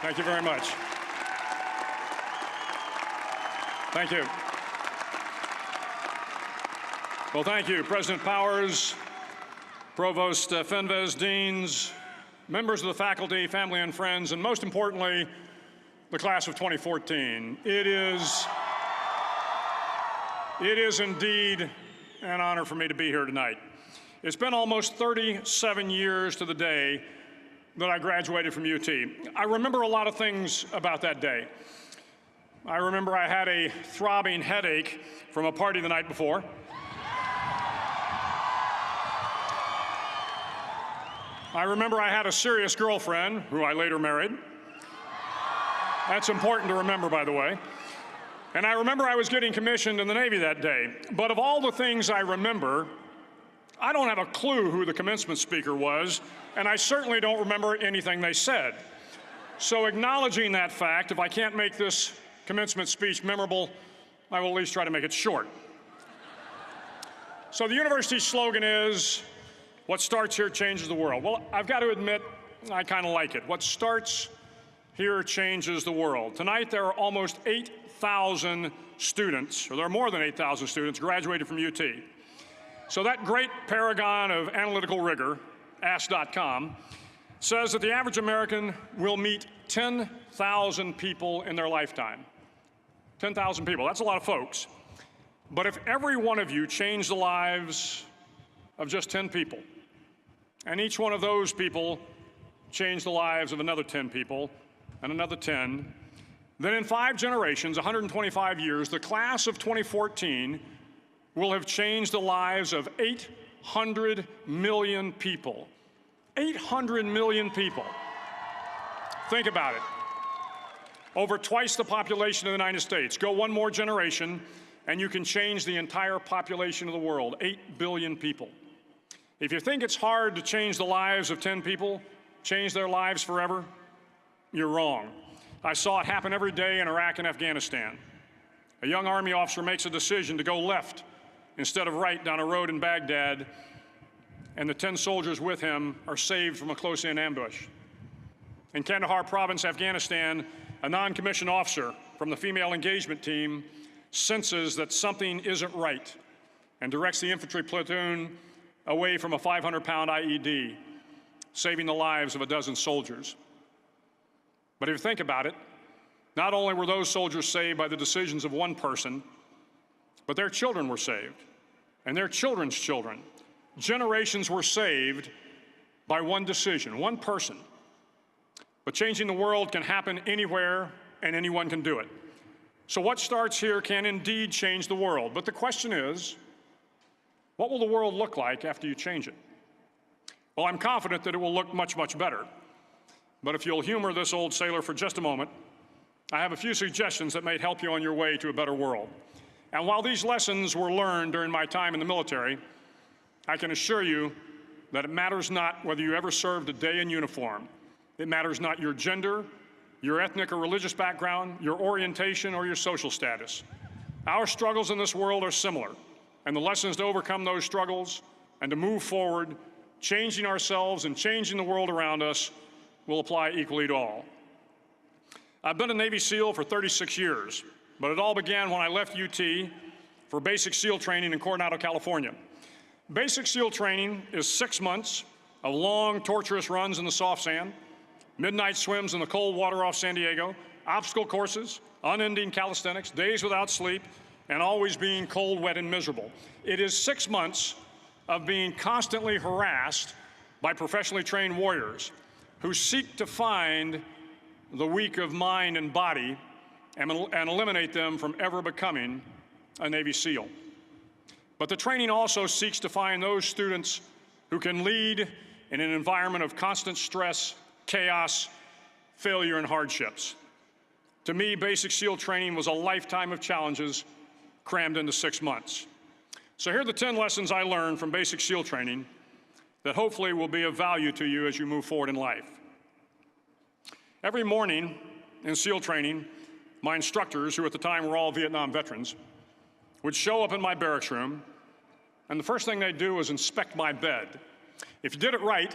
Thank you very much. Thank you. Well, thank you, President Powers, Provost Fenves, deans, members of the faculty, family and friends, and most importantly, the class of 2014. It is indeed an honor for me to be here tonight. It's been almost 37 years to the day that I graduated from UT. I remember a lot of things about that day. I remember I had a throbbing headache from a party the night before. I remember I had a serious girlfriend, who I later married. That's important to remember, by the way. And I remember I was getting commissioned in the Navy that day. But of all the things I remember, I don't have a clue who the commencement speaker was, and I certainly don't remember anything they said. So acknowledging that fact, if I can't make this commencement speech memorable, I will at least try to make it short. So the university's slogan is, what starts here changes the world. Well, I've got to admit, I kind of like it. What starts here changes the world. Tonight, there are almost 8,000 students, or there are more than 8,000 students graduated from UT. So that great paragon of analytical rigor, Ask.com, says that the average American will meet 10,000 people in their lifetime. 10,000 people, that's a lot of folks. But if every one of you changed the lives of just 10 people, and each one of those people changed the lives of another 10 people, and another 10, then in 5 generations, 125 years, the class of 2014 will have changed the lives of 800 million people. 800 million people. Think about it. Over twice the population of the United States. Go one more generation, and you can change the entire population of the world, 8 billion people. If you think it's hard to change the lives of 10 people, change their lives forever, you're wrong. I saw it happen every day in Iraq and Afghanistan. A young Army officer makes a decision to go left instead of right down a road in Baghdad, and the 10 soldiers with him are saved from a close-in ambush. In Kandahar province, Afghanistan, a non-commissioned officer from the female engagement team senses that something isn't right and directs the infantry platoon away from a 500-pound IED, saving the lives of a dozen soldiers. But if you think about it, not only were those soldiers saved by the decisions of one person, but their children were saved, and their children's children. Generations were saved by one decision, one person. But changing the world can happen anywhere, and anyone can do it. So what starts here can indeed change the world. But the question is, what will the world look like after you change it? Well, I'm confident that it will look much, much better. But if you'll humor this old sailor for just a moment, I have a few suggestions that may help you on your way to a better world. And while these lessons were learned during my time in the military, I can assure you that it matters not whether you ever served a day in uniform. It matters not your gender, your ethnic or religious background, your orientation, or your social status. Our struggles in this world are similar, and the lessons to overcome those struggles and to move forward, changing ourselves and changing the world around us, will apply equally to all. I've been a Navy SEAL for 36 years, but it all began when I left UT for basic SEAL training in Coronado, California. Basic SEAL training is 6 months of long, torturous runs in the soft sand, midnight swims in the cold water off San Diego, obstacle courses, unending calisthenics, days without sleep, and always being cold, wet, and miserable. It is 6 months of being constantly harassed by professionally trained warriors who seek to find the weak of mind and body and eliminate them from ever becoming a Navy SEAL. But the training also seeks to find those students who can lead in an environment of constant stress, chaos, failure, and hardships. To me, basic SEAL training was a lifetime of challenges crammed into 6 months. So here are the 10 lessons I learned from basic SEAL training that hopefully will be of value to you as you move forward in life. Every morning in SEAL training, my instructors, who at the time were all Vietnam veterans, would show up in my barracks room, and the first thing they'd do was inspect my bed. If you did it right,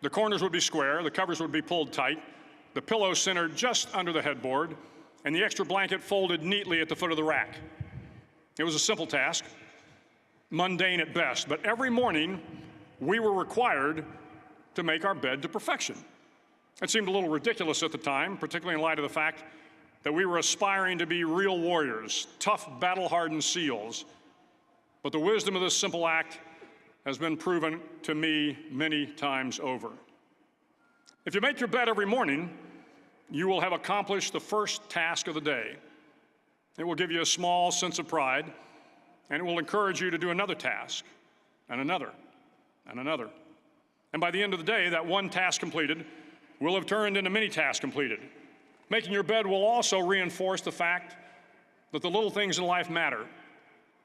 the corners would be square, the covers would be pulled tight, the pillow centered just under the headboard, and the extra blanket folded neatly at the foot of the rack. It was a simple task, mundane at best, but every morning we were required to make our bed to perfection. It seemed a little ridiculous at the time, particularly in light of the fact that we were aspiring to be real warriors, tough, battle-hardened SEALs. But the wisdom of this simple act has been proven to me many times over. If you make your bed every morning, you will have accomplished the first task of the day. It will give you a small sense of pride, and it will encourage you to do another task, and another, and another. And by the end of the day, that one task completed will have turned into many tasks completed. Making your bed will also reinforce the fact that the little things in life matter.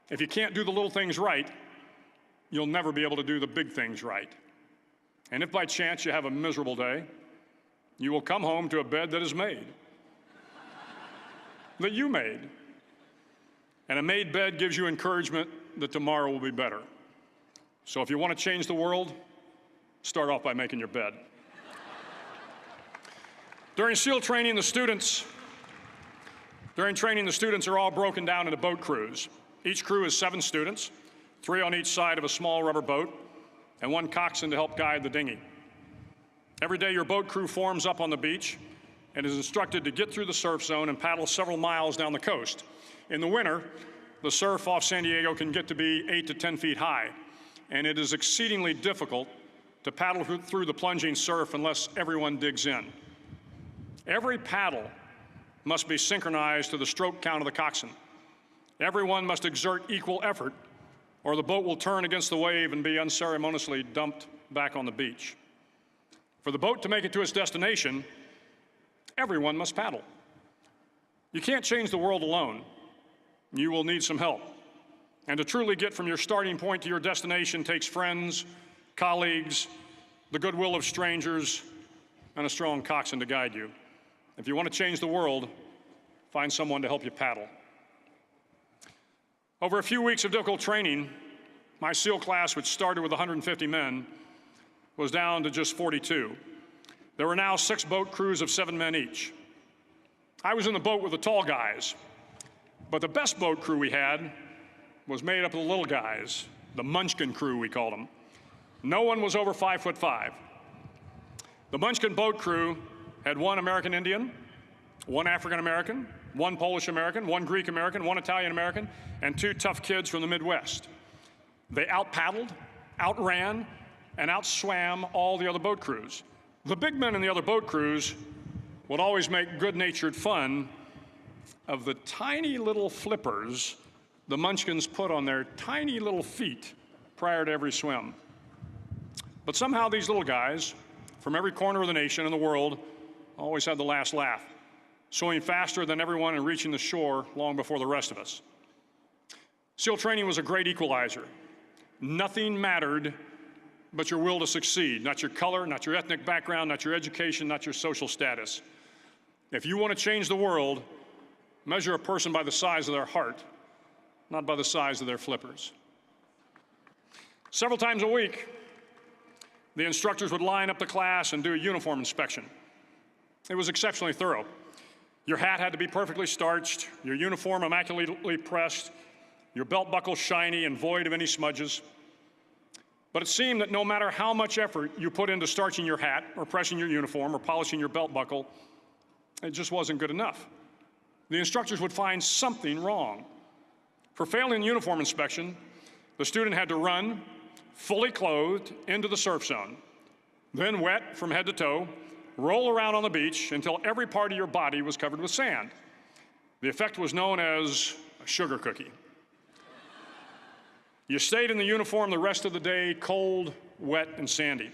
If you can't do the little things right, you'll never be able to do the big things right. And if by chance you have a miserable day, you will come home to a bed that is made, that you made. And a made bed gives you encouragement that tomorrow will be better. So if you want to change the world, start off by making your bed. During SEAL training, the students are all broken down into boat crews. Each crew is 7 students, 3 on each side of a small rubber boat, and 1 coxswain to help guide the dinghy. Every day, your boat crew forms up on the beach and is instructed to get through the surf zone and paddle several miles down the coast. In the winter, the surf off San Diego can get to be 8 to 10 feet high, and it is exceedingly difficult to paddle through the plunging surf unless everyone digs in. Every paddle must be synchronized to the stroke count of the coxswain. Everyone must exert equal effort, or the boat will turn against the wave and be unceremoniously dumped back on the beach. For the boat to make it to its destination, everyone must paddle. You can't change the world alone. You will need some help. And to truly get from your starting point to your destination takes friends, colleagues, the goodwill of strangers, and a strong coxswain to guide you. If you want to change the world, find someone to help you paddle. Over a few weeks of difficult training, my SEAL class, which started with 150 men, was down to just 42. There were now 6 boat crews of 7 men each. I was in the boat with the tall guys, but the best boat crew we had was made up of the little guys, the Munchkin crew, we called them. No one was over 5'5". The Munchkin boat crew had 1 American Indian, 1 African American, 1 Polish American, 1 Greek American, 1 Italian American, and 2 tough kids from the Midwest. They out-paddled, outran, and outswam all the other boat crews. The big men in the other boat crews would always make good-natured fun of the tiny little flippers the Munchkins put on their tiny little feet prior to every swim. But somehow these little guys from every corner of the nation and the world always had the last laugh, swimming faster than everyone and reaching the shore long before the rest of us. SEAL training was a great equalizer. Nothing mattered but your will to succeed, not your color, not your ethnic background, not your education, not your social status. If you want to change the world, measure a person by the size of their heart, not by the size of their flippers. Several times a week, the instructors would line up the class and do a uniform inspection. It was exceptionally thorough. Your hat had to be perfectly starched, your uniform immaculately pressed, your belt buckle shiny and void of any smudges. But it seemed that no matter how much effort you put into starching your hat or pressing your uniform or polishing your belt buckle, it just wasn't good enough. The instructors would find something wrong. For failing the uniform inspection, the student had to run, fully clothed, into the surf zone, then wet from head to toe, roll around on the beach until every part of your body was covered with sand. The effect was known as a sugar cookie. You stayed in the uniform the rest of the day, cold, wet, and sandy.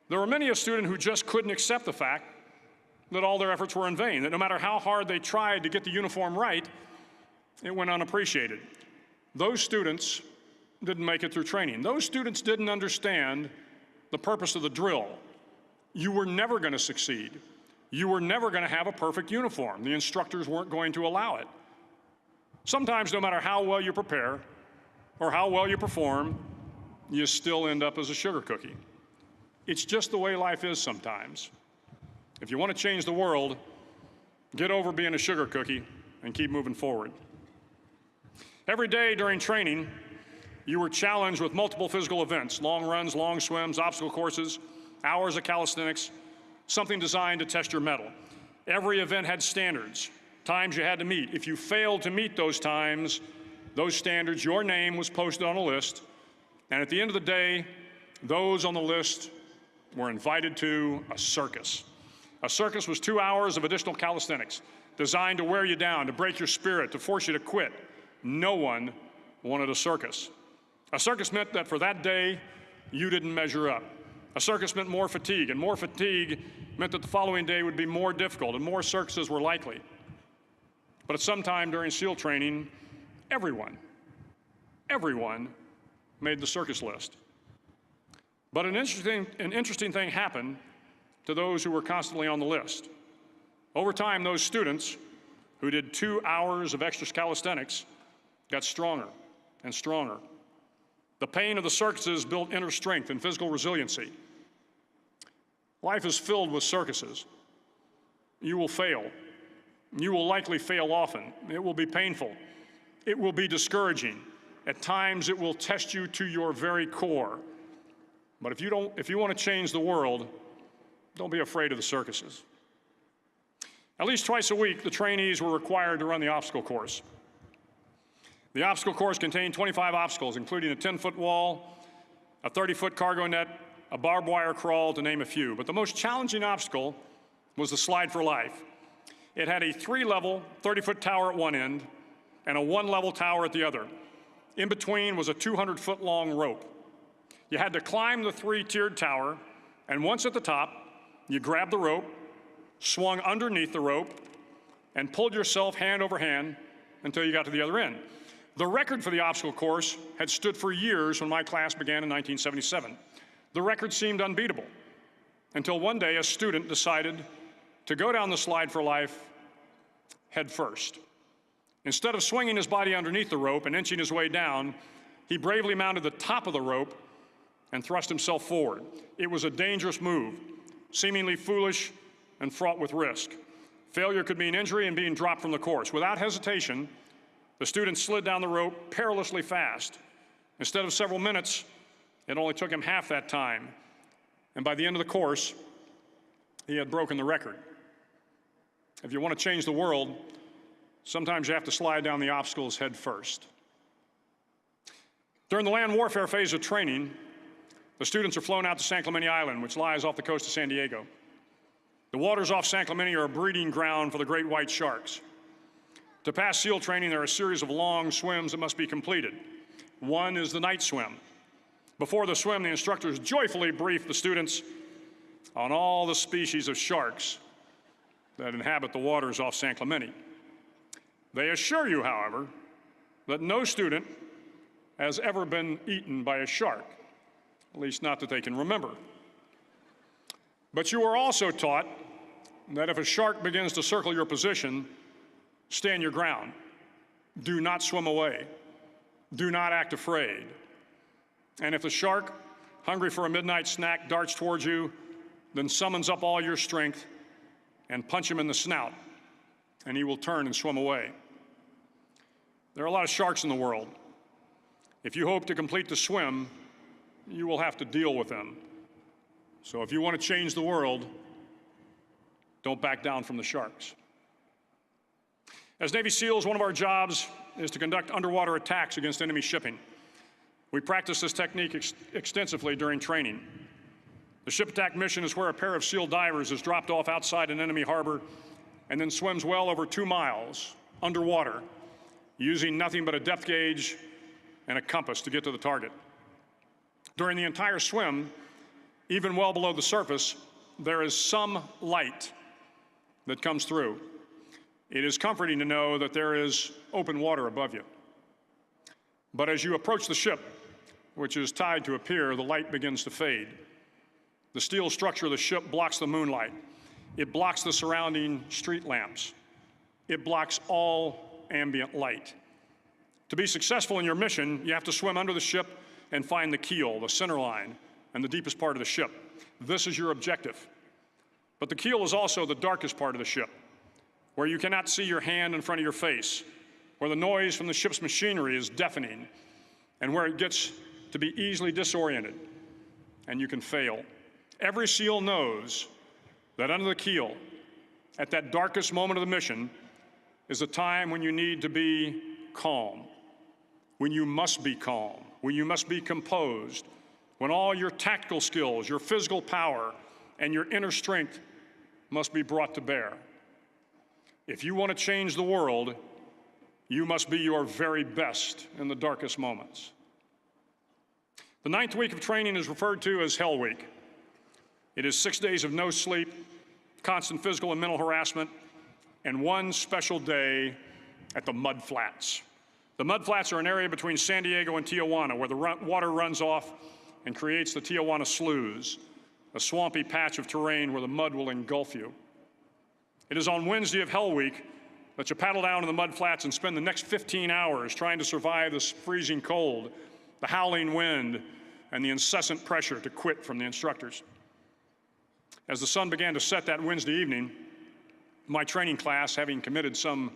There were many a student who just couldn't accept the fact that all their efforts were in vain, that no matter how hard they tried to get the uniform right, it went unappreciated. Those students didn't make it through training. Those students didn't understand the purpose of the drill. You were never going to succeed. You were never going to have a perfect uniform. The instructors weren't going to allow it. Sometimes, no matter how well you prepare or how well you perform, you still end up as a sugar cookie. It's just the way life is sometimes. If you want to change the world, get over being a sugar cookie and keep moving forward. Every day during training, you were challenged with multiple physical events: long runs, long swims, obstacle courses, hours of calisthenics, something designed to test your mettle. Every event had standards, times you had to meet. If you failed to meet those times, those standards, your name was posted on a list, and at the end of the day, those on the list were invited to a circus. A circus was 2 hours of additional calisthenics, designed to wear you down, to break your spirit, to force you to quit. No one wanted a circus. A circus meant that for that day, you didn't measure up. A circus meant more fatigue, and more fatigue meant that the following day would be more difficult, and more circuses were likely. But at some time during SEAL training, everyone made the circus list. But an interesting thing happened to those who were constantly on the list. Over time, those students who did 2 hours of extra calisthenics got stronger and stronger. The pain of the circuses built inner strength and physical resiliency. Life is filled with circuses. You will fail. You will likely fail often. It will be painful. It will be discouraging. At times, it will test you to your very core. But if you want to change the world, don't be afraid of the circuses. At least twice a week, the trainees were required to run the obstacle course. The obstacle course contained 25 obstacles, including a 10-foot wall, a 30-foot cargo net, a barbed wire crawl, to name a few. But the most challenging obstacle was the slide for life. It had a 3-level, 30-foot tower at one end and a 1-level tower at the other. In between was a 200-foot-long rope. You had to climb the 3-tiered tower, and once at the top, you grabbed the rope, swung underneath the rope, and pulled yourself hand over hand until you got to the other end. The record for the obstacle course had stood for years when my class began in 1977. The record seemed unbeatable until one day a student decided to go down the slide for life head first. Instead of swinging his body underneath the rope and inching his way down, he bravely mounted the top of the rope and thrust himself forward. It was a dangerous move, seemingly foolish and fraught with risk. Failure could mean injury and being dropped from the course. Without hesitation, the student slid down the rope perilously fast. Instead of several minutes, it only took him half that time. And by the end of the course, he had broken the record. If you want to change the world, sometimes you have to slide down the obstacles head first. During the land warfare phase of training, the students are flown out to San Clemente Island, which lies off the coast of San Diego. The waters off San Clemente are a breeding ground for the great white sharks. To pass SEAL training, there are a series of long swims that must be completed. One is the night swim. Before the swim, the instructors joyfully brief the students on all the species of sharks that inhabit the waters off San Clemente. They assure you, however, that no student has ever been eaten by a shark, at least not that they can remember. But you are also taught that if a shark begins to circle your position, stand your ground. Do not swim away. Do not act afraid. And if the shark, hungry for a midnight snack, darts towards you, then summons up all your strength and punch him in the snout, and he will turn and swim away. There are a lot of sharks in the world. If you hope to complete the swim, you will have to deal with them. So if you want to change the world, don't back down from the sharks. As Navy SEALs, one of our jobs is to conduct underwater attacks against enemy shipping. We practice this technique extensively during training. The ship attack mission is where a pair of SEAL divers is dropped off outside an enemy harbor and then swims well over 2 miles underwater, using nothing but a depth gauge and a compass to get to the target. During the entire swim, even well below the surface, there is some light that comes through. It is comforting to know that there is open water above you. But as you approach the ship, which is tied to a pier, the light begins to fade. The steel structure of the ship blocks the moonlight. It blocks the surrounding street lamps. It blocks all ambient light. To be successful in your mission, you have to swim under the ship and find the keel, the center line, and the deepest part of the ship. This is your objective. But the keel is also the darkest part of the ship, where you cannot see your hand in front of your face, where the noise from the ship's machinery is deafening, and where it gets to be easily disoriented, and you can fail. Every SEAL knows that under the keel, at that darkest moment of the mission, is a time when you need to be calm, when you must be calm, when you must be composed, when all your tactical skills, your physical power, and your inner strength must be brought to bear. If you want to change the world, you must be your very best in the darkest moments. The 9th week of training is referred to as Hell Week. It is 6 days of no sleep, constant physical and mental harassment, and one special day at the Mud Flats. The Mud Flats are an area between San Diego and Tijuana where the water runs off and creates the Tijuana Sloughs, a swampy patch of terrain where the mud will engulf you. It is on Wednesday of Hell Week that you paddle down to the Mud Flats and spend the next 15 hours trying to survive this freezing cold, the howling wind, and the incessant pressure to quit from the instructors. As the sun began to set that Wednesday evening, my training class, having committed some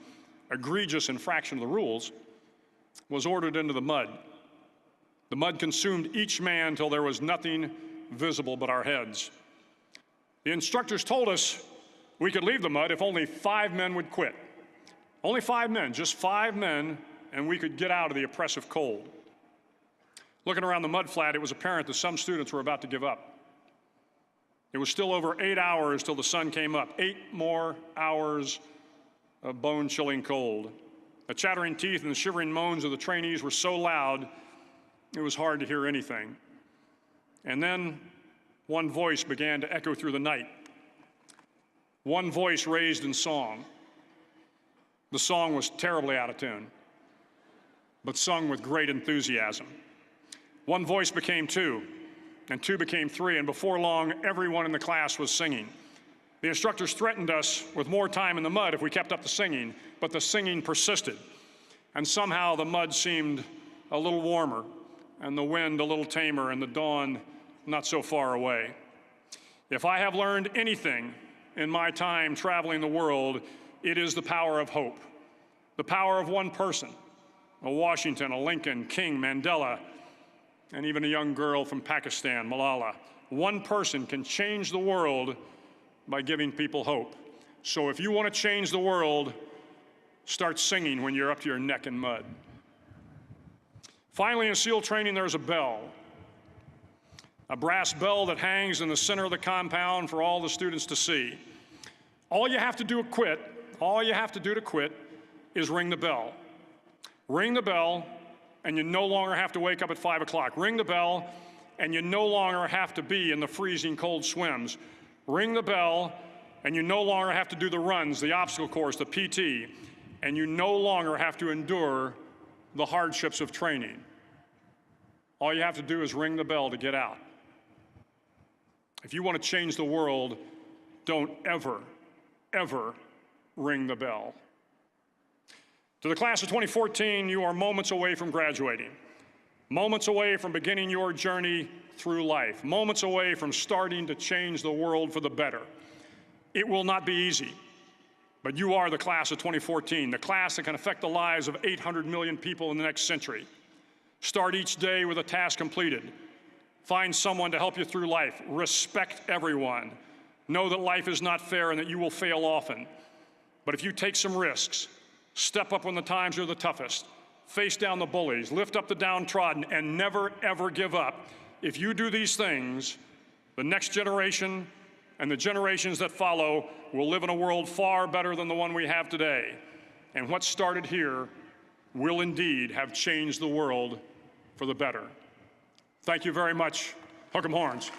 egregious infraction of the rules, was ordered into the mud. The mud consumed each man till there was nothing visible but our heads. The instructors told us we could leave the mud if only 5 men would quit. Only 5 men, just 5 men, and we could get out of the oppressive cold. Looking around the mud flat, it was apparent that some students were about to give up. It was still over 8 hours till the sun came up. 8 more hours of bone-chilling cold. The chattering teeth and the shivering moans of the trainees were so loud, it was hard to hear anything. And then one voice began to echo through the night. One voice raised in song. The song was terribly out of tune, but sung with great enthusiasm. One voice became 2, and 2 became 3, and before long, everyone in the class was singing. The instructors threatened us with more time in the mud if we kept up the singing, but the singing persisted. And somehow the mud seemed a little warmer, and the wind a little tamer, and the dawn not so far away. If I have learned anything in my time traveling the world, it is the power of hope. The power of one person, a Washington, a Lincoln, King, Mandela, and even a young girl from Pakistan, Malala. One person can change the world by giving people hope. So if you want to change the world, start singing when you're up to your neck in mud. Finally, in SEAL training, there's a bell. A brass bell that hangs in the center of the compound for all the students to see. All you have to do to quit is ring the bell. Ring the bell, and you no longer have to wake up at 5 o'clock. Ring the bell, and you no longer have to be in the freezing cold swims. Ring the bell, and you no longer have to do the runs, the obstacle course, the PT, and you no longer have to endure the hardships of training. All you have to do is ring the bell to get out. If you want to change the world, don't ever, ever ring the bell. To the class of 2014, you are moments away from graduating, moments away from beginning your journey through life, moments away from starting to change the world for the better. It will not be easy, but you are the class of 2014, the class that can affect the lives of 800 million people in the next century. Start each day with a task completed. Find someone to help you through life. Respect everyone. Know that life is not fair and that you will fail often. But if you take some risks, step up when the times are the toughest, face down the bullies, lift up the downtrodden, and never, ever give up. If you do these things, the next generation and the generations that follow will live in a world far better than the one we have today. And what started here will indeed have changed the world for the better. Thank you very much. Hook 'em horns.